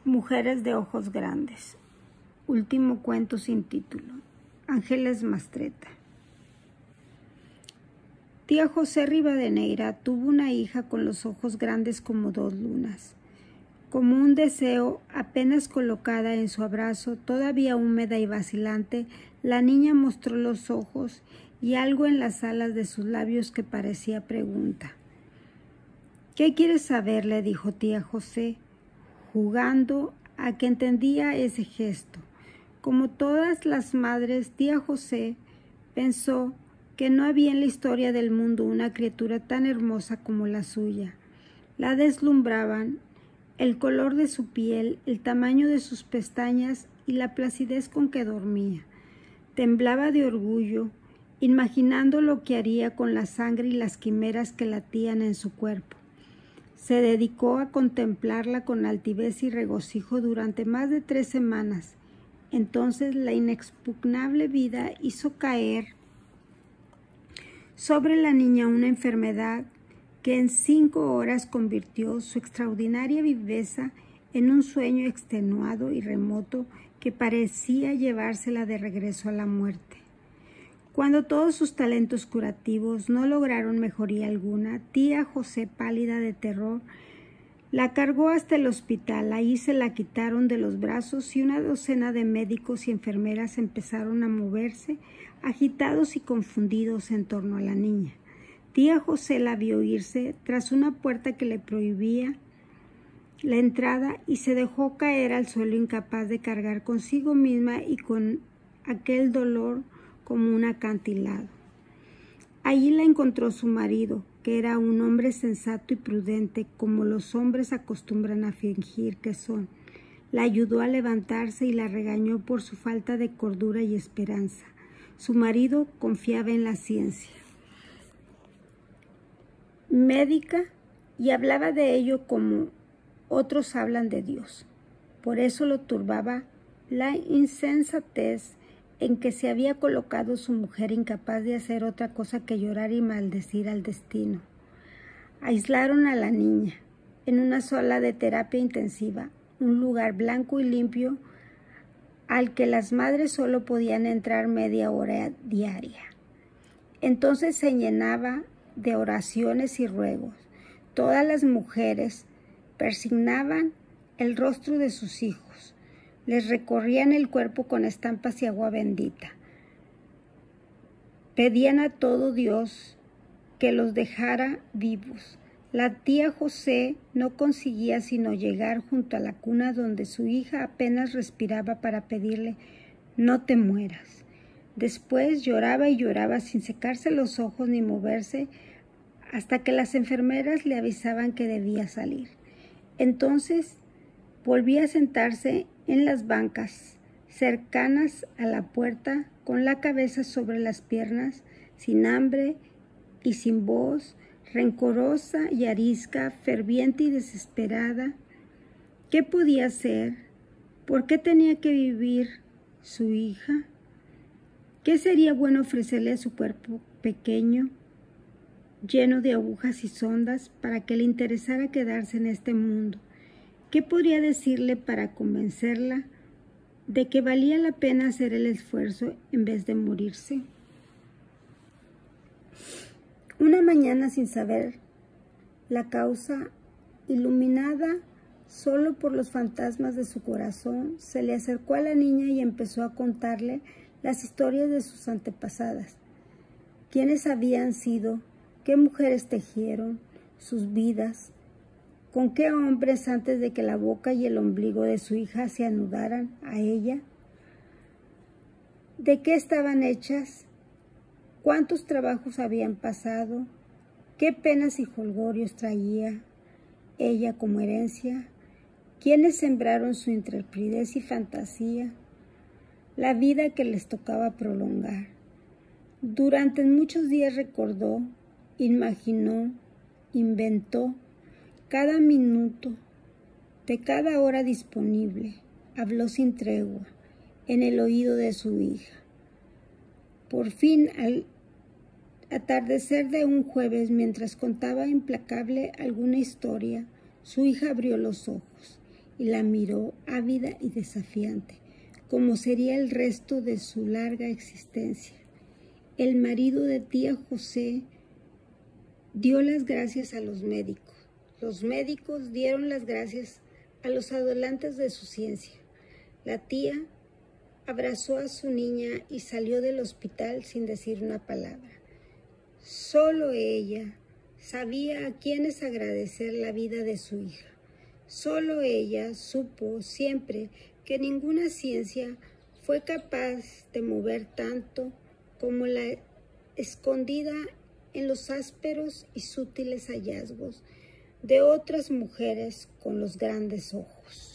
Mujeres de ojos grandes. Último cuento sin título. Ángeles Mastretta. Tía José Rivadeneira tuvo una hija con los ojos grandes como dos lunas. Como un deseo, apenas colocada en su abrazo, todavía húmeda y vacilante, la niña mostró los ojos y algo en las alas de sus labios que parecía pregunta. ¿Qué quieres saber?, le dijo tía José, jugando a que entendía ese gesto. Como todas las madres, tía José pensó que no había en la historia del mundo una criatura tan hermosa como la suya. La deslumbraban el color de su piel, el tamaño de sus pestañas y la placidez con que dormía. Temblaba de orgullo, imaginando lo que haría con la sangre y las quimeras que latían en su cuerpo. Se dedicó a contemplarla con altivez y regocijo durante más de 3 semanas. Entonces la inexpugnable vida hizo caer sobre la niña una enfermedad que en 5 horas convirtió su extraordinaria viveza en un sueño extenuado y remoto que parecía llevársela de regreso a la muerte. Cuando todos sus talentos curativos no lograron mejoría alguna, tía José, pálida de terror, la cargó hasta el hospital. Ahí se la quitaron de los brazos y una docena de médicos y enfermeras empezaron a moverse, agitados y confundidos en torno a la niña. Tía José la vio irse tras una puerta que le prohibía la entrada y se dejó caer al suelo incapaz de cargar consigo misma y con aquel dolor como un acantilado. Allí la encontró su marido, que era un hombre sensato y prudente, como los hombres acostumbran a fingir que son. La ayudó a levantarse y la regañó por su falta de cordura y esperanza. Su marido confiaba en la ciencia médica y hablaba de ello como otros hablan de Dios. Por eso lo turbaba la insensatez en que se había colocado su mujer, incapaz de hacer otra cosa que llorar y maldecir al destino. Aislaron a la niña en una sala de terapia intensiva, un lugar blanco y limpio al que las madres solo podían entrar media hora diaria. Entonces se llenaba de oraciones y ruegos. Todas las mujeres persignaban el rostro de sus hijos. Les recorrían el cuerpo con estampas y agua bendita. Pedían a todo Dios que los dejara vivos. La tía José no conseguía sino llegar junto a la cuna donde su hija apenas respiraba para pedirle: no te mueras. Después lloraba y lloraba sin secarse los ojos ni moverse hasta que las enfermeras le avisaban que debía salir. Entonces volvía a sentarse en las bancas cercanas a la puerta, con la cabeza sobre las piernas, sin hambre y sin voz, rencorosa y arisca, ferviente y desesperada. ¿Qué podía hacer? ¿Por qué tenía que vivir su hija? ¿Qué sería bueno ofrecerle a su cuerpo pequeño, lleno de agujas y sondas, para que le interesara quedarse en este mundo? ¿Qué podría decirle para convencerla de que valía la pena hacer el esfuerzo en vez de morirse? Una mañana, sin saber la causa, iluminada solo por los fantasmas de su corazón, se le acercó a la niña y empezó a contarle las historias de sus antepasadas. ¿Quiénes habían sido? ¿Qué mujeres tejieron sus vidas? ¿Con qué hombres antes de que la boca y el ombligo de su hija se anudaran a ella? ¿De qué estaban hechas? ¿Cuántos trabajos habían pasado? ¿Qué penas y jolgorios traía ella como herencia? ¿Quiénes sembraron su intrepidez y fantasía? La vida que les tocaba prolongar. Durante muchos días recordó, imaginó, inventó cada minuto de cada hora disponible. Habló sin tregua en el oído de su hija. Por fin, al atardecer de un jueves, mientras contaba implacable alguna historia, su hija abrió los ojos y la miró ávida y desafiante, como sería el resto de su larga existencia. El marido de tía José dio las gracias a los médicos. Los médicos dieron las gracias a los adulantes de su ciencia. La tía abrazó a su niña y salió del hospital sin decir una palabra. Solo ella sabía a quiénes agradecer la vida de su hija. Solo ella supo siempre que ninguna ciencia fue capaz de mover tanto como la escondida en los ásperos y sutiles hallazgos de otras mujeres con los grandes ojos.